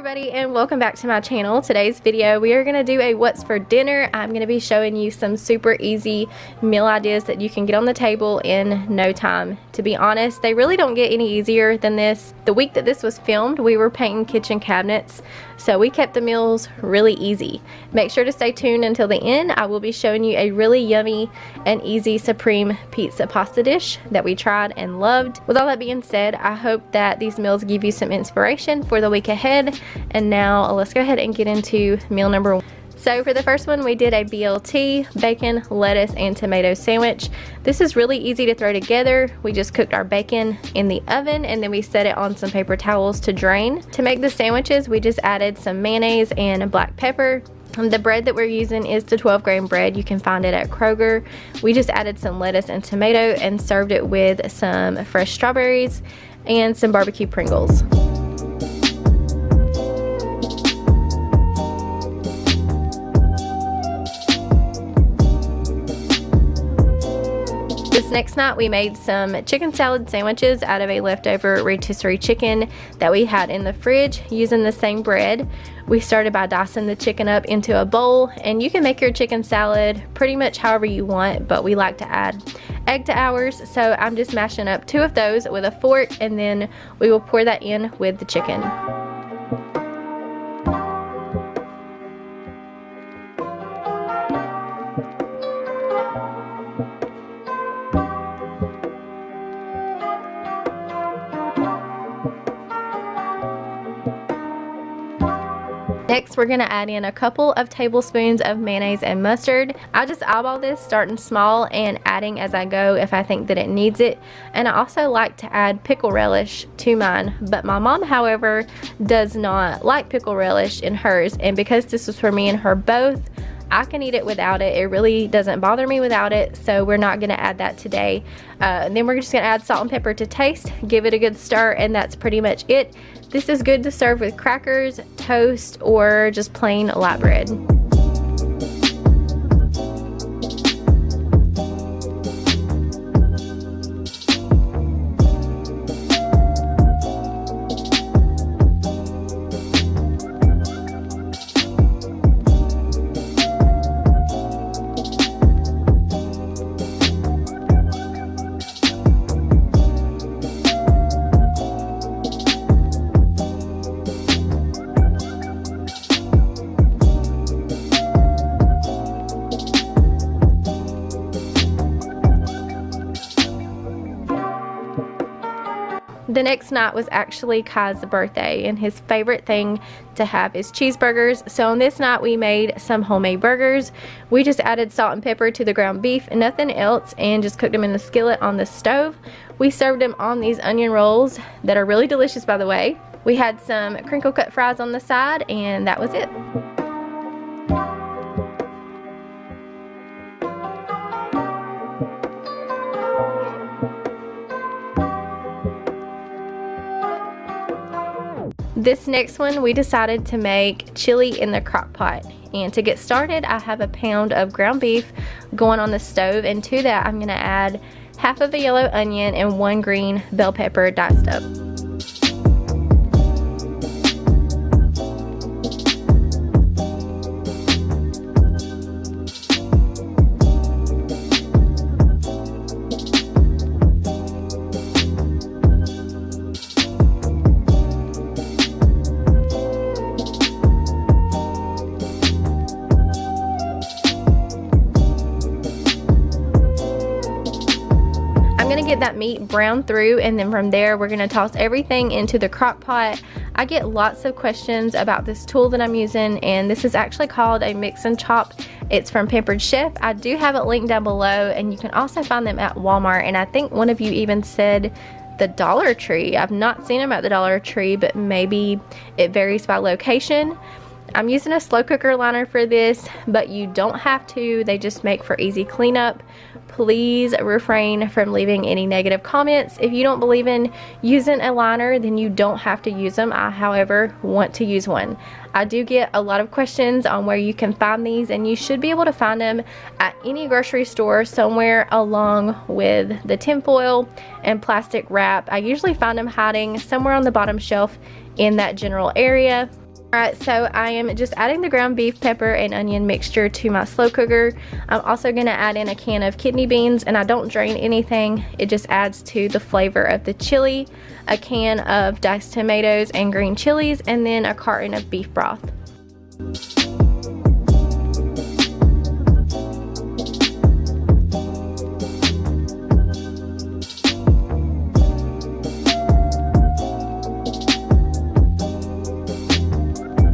everybody, and welcome back to my channel. Today's video we are going to do a what's for dinner. I'm going to be showing you some super easy meal ideas that you can get on the table in no time. To be honest, they really don't get any easier than this. The week that this was filmed, we were painting kitchen cabinets, so we kept the meals really easy. Make sure to stay tuned until the end. I will be showing you a really yummy and easy supreme pizza pasta dish that we tried and loved. With all that being said, I hope that these meals give you some inspiration for the week ahead. And now let's go ahead and get into meal number 1. So for the first one, we did a BLT, bacon, lettuce, and tomato sandwich. This is really easy to throw together. We just cooked our bacon in the oven and then we set it on some paper towels to drain. To make the sandwiches, we just added some mayonnaise and black pepper. The bread that we're using is the 12-grain bread. You can find it at Kroger. We just added some lettuce and tomato and served it with some fresh strawberries and some barbecue Pringles. This next night we made some chicken salad sandwiches out of a leftover rotisserie chicken that we had in the fridge using the same bread. We started by dicing the chicken up into a bowl, and you can make your chicken salad pretty much however you want, but we like to add egg to ours, so I'm just mashing up 2 of those with a fork, and then we will pour that in with the chicken. Next, we're going to add in a couple of tablespoons of mayonnaise and mustard. I just eyeball this, starting small and adding as I go if I think that it needs it. And I also like to add pickle relish to mine, but my mom, however, does not like pickle relish in hers. And because this was for me and her both, I can eat it without it. It really doesn't bother me without it, so we're not going to add that today. And then we're just going to add salt and pepper to taste, give it a good stir, and that's pretty much it. This is good to serve with crackers, toast, or just plain light bread. The next night was actually Kai's birthday, and his favorite thing to have is cheeseburgers. So on this night we made some homemade burgers. We just added salt and pepper to the ground beef and nothing else, and just cooked them in the skillet on the stove. We served them on these onion rolls that are really delicious, by the way. We had some crinkle cut fries on the side, and that was it. This next one, we decided to make chili in the crock pot. And to get started, I have a pound of ground beef going on the stove, and to that I'm going to add half of a yellow onion and 1 green bell pepper diced up. Get that meat browned through, and then from there we're going to toss everything into the crock pot. I get lots of questions about this tool that I'm using, and this is actually called a mix and chop. It's from Pampered Chef. I do have it linked down below, and you can also find them at Walmart, and I think one of you even said the Dollar Tree. I've not seen them at the Dollar Tree, but maybe it varies by location. I'm using a slow cooker liner for this, but you don't have to. They just make for easy cleanup. Please refrain from leaving any negative comments. If you don't believe in using a liner, then you don't have to use them. I, however, want to use one. I do get a lot of questions on where you can find these, and you should be able to find them at any grocery store somewhere along with the tinfoil and plastic wrap. I usually find them hiding somewhere on the bottom shelf in that general area. Alright, so I am just adding the ground beef, pepper, and onion mixture to my slow cooker. I'm also going to add in a can of kidney beans, and I don't drain anything. It just adds to the flavor of the chili, a can of diced tomatoes and green chilies, and then a carton of beef broth.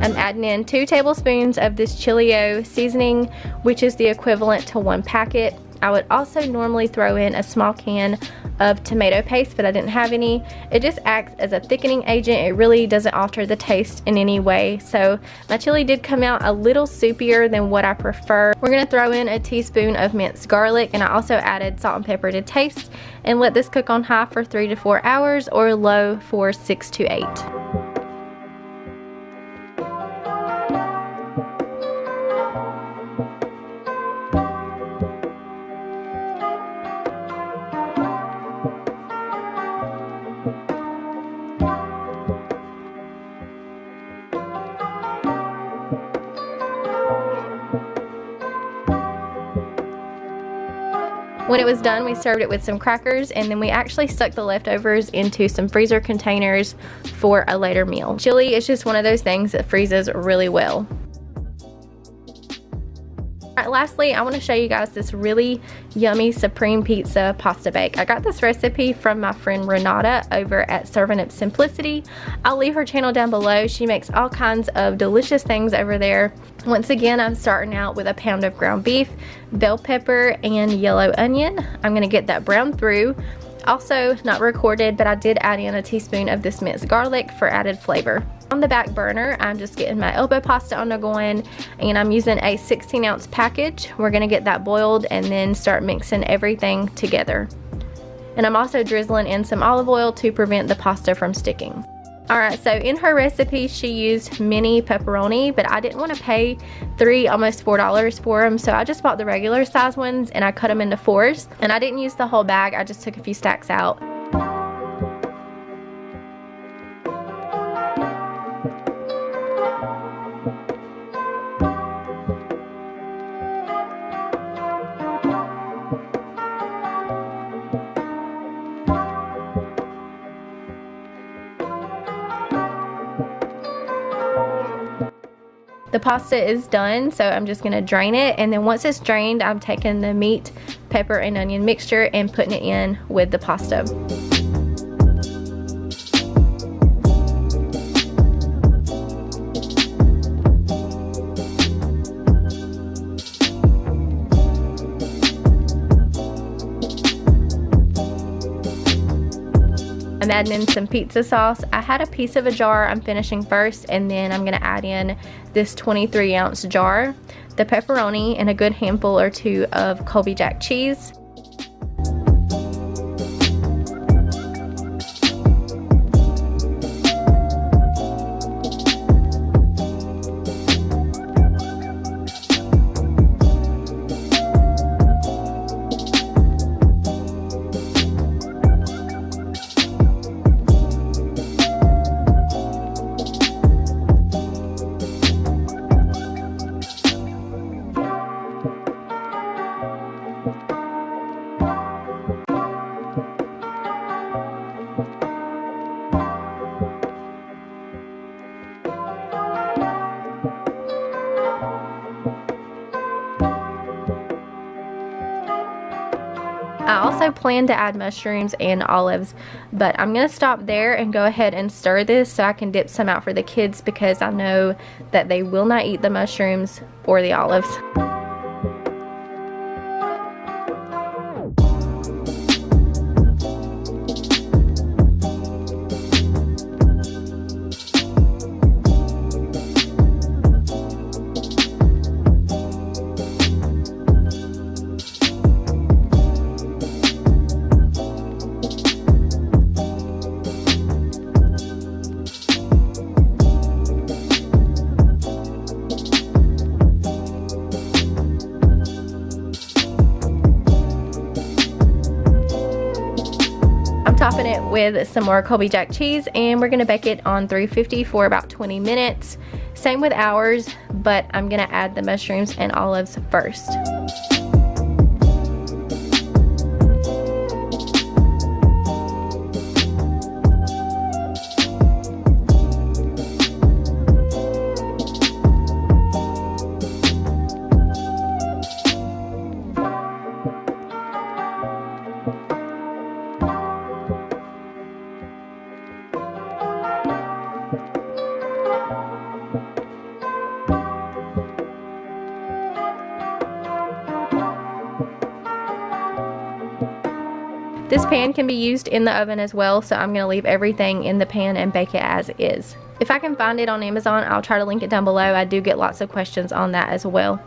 I'm adding in 2 tablespoons of this chili-o seasoning, which is the equivalent to 1 packet. I would also normally throw in a small can of tomato paste, but I didn't have any. It just acts as a thickening agent. It really doesn't alter the taste in any way. So my chili did come out a little soupier than what I prefer. We're gonna throw in a teaspoon of minced garlic, and I also added salt and pepper to taste, and let this cook on high for 3 to 4 hours or low for 6 to 8. When it was done, we served it with some crackers, and then we actually stuck the leftovers into some freezer containers for a later meal. Chili is just one of those things that freezes really well. Alright, lastly, I want to show you guys this really yummy supreme pizza pasta bake. I got this recipe from my friend Renata over at Serving Up Simplicity. I'll leave her channel down below. She makes all kinds of delicious things over there. Once again, I'm starting out with a pound of ground beef, bell pepper, and yellow onion. I'm going to get that browned through. Also, not recorded, but I did add in a teaspoon of this minced garlic for added flavor. On the back burner, I'm just getting my elbow pasta on the going, and I'm using a 16-ounce package. We're gonna get that boiled and then start mixing everything together. And I'm also drizzling in some olive oil to prevent the pasta from sticking. Alright, so in her recipe, she used mini pepperoni, but I didn't want to pay almost $4 for them, so I just bought the regular size ones and I cut them into 4s. And I didn't use the whole bag, I just took a few stacks out. The pasta is done, so I'm just gonna drain it, and then once it's drained, I'm taking the meat, pepper, and onion mixture and putting it in with the pasta. I'm adding in some pizza sauce. I had a piece of a jar I'm finishing first, and then I'm gonna add in this 23-ounce jar, the pepperoni, and a good handful or 2 of Colby Jack cheese. I also plan to add mushrooms and olives, but I'm going to stop there and go ahead and stir this so I can dip some out for the kids, because I know that they will not eat the mushrooms or the olives. I'm topping it with some more Colby Jack cheese, and we're gonna bake it on 350 for about 20 minutes. Same with ours, but I'm gonna add the mushrooms and olives first. This pan can be used in the oven as well, so I'm going to leave everything in the pan and bake it as is. If I can find it on Amazon, I'll try to link it down below. I do get lots of questions on that as well.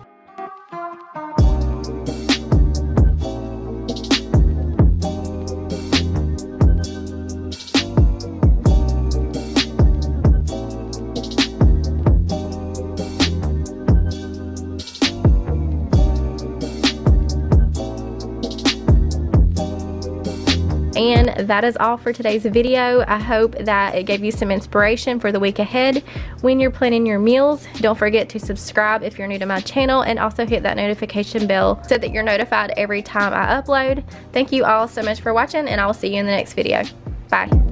And that is all for today's video. I hope that it gave you some inspiration for the week ahead when you're planning your meals. Don't forget to subscribe if you're new to my channel, and also hit that notification bell so that you're notified every time I upload. Thank you all so much for watching, and I will see you in the next video. Bye.